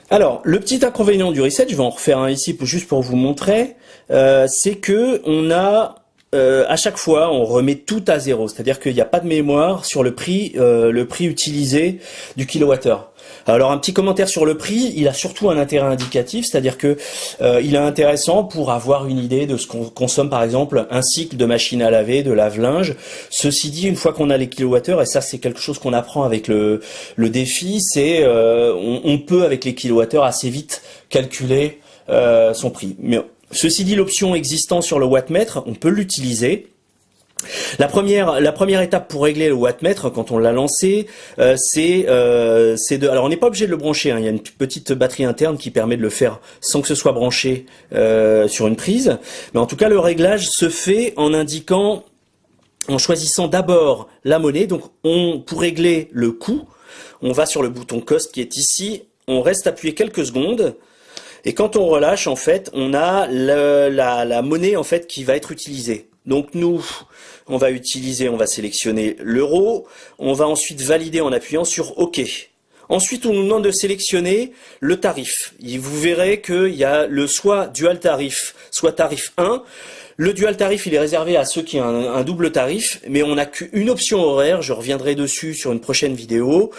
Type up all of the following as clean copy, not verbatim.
Alors, le petit inconvénient du reset, je vais en refaire un ici juste pour vous montrer, c'est que on a à chaque fois, on remet tout à zéro, c'est-à-dire qu'il n'y a pas de mémoire sur le prix utilisé du kilowattheure. Alors un petit commentaire sur le prix, il a surtout un intérêt indicatif, c'est-à-dire que il est intéressant pour avoir une idée de ce qu'on consomme par exemple un cycle de machine à laver, de lave-linge. Ceci dit, une fois qu'on a les kilowattheures, et ça c'est quelque chose qu'on apprend avec le défi, c'est on peut avec les kilowattheures assez vite calculer son prix. Mais ceci dit, l'option existant sur le wattmètre, on peut l'utiliser. La première étape pour régler le wattmètre quand on l'a lancé, c'est de. Alors on n'est pas obligé de le brancher, hein, il y a une petite batterie interne qui permet de le faire sans que ce soit branché sur une prise. Mais en tout cas, le réglage se fait en indiquant, en choisissant d'abord la monnaie. Donc pour régler le coût, on va sur le bouton Cost qui est ici, on reste appuyé quelques secondes. Et quand on relâche, en fait, on a la monnaie en fait qui va être utilisée. Donc nous, on va sélectionner l'euro, on va ensuite valider en appuyant sur OK. Ensuite, on nous demande de sélectionner le tarif. Et vous verrez qu'il y a le soit dual tarif, soit tarif 1. Le dual tarif, il est réservé à ceux qui ont un double tarif, mais on n'a qu'une option horaire, je reviendrai dessus sur une prochaine vidéo.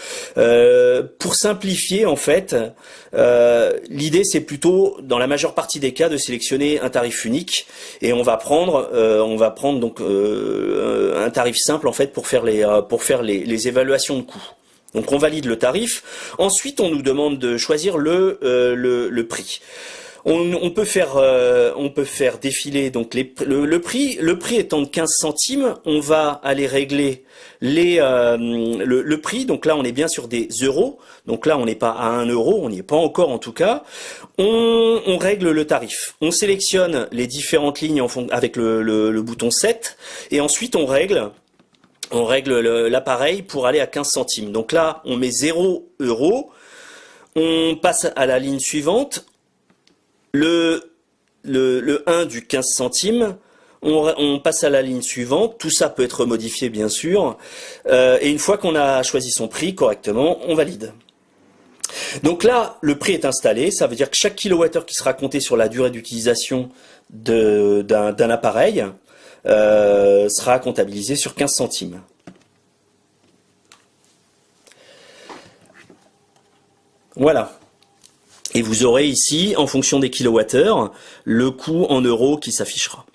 Pour simplifier, en fait, l'idée c'est plutôt, dans la majeure partie des cas, de sélectionner un tarif unique, et on va prendre donc un tarif simple en fait pour faire les évaluations de coûts. Donc on valide le tarif. Ensuite, on nous demande de choisir le prix. On peut faire défiler donc le prix. Le prix étant de 15 centimes, on va aller régler le prix. Donc là, on est bien sur des euros. Donc là, on n'est pas à 1 euro, on n'y est pas encore en tout cas. On règle le tarif. On sélectionne les différentes lignes avec le bouton 7 et ensuite on règle l'appareil pour aller à 15 centimes. Donc là, on met 0 euros. On passe à la ligne suivante. Le 1 du 15 centimes, on passe à la ligne suivante, tout ça peut être modifié bien sûr, et une fois qu'on a choisi son prix correctement, on valide. Donc là, le prix est installé, ça veut dire que chaque kilowattheure qui sera compté sur la durée d'utilisation d'un appareil sera comptabilisé sur 15 centimes. Voilà. Et vous aurez ici, en fonction des kilowattheures, le coût en euros qui s'affichera.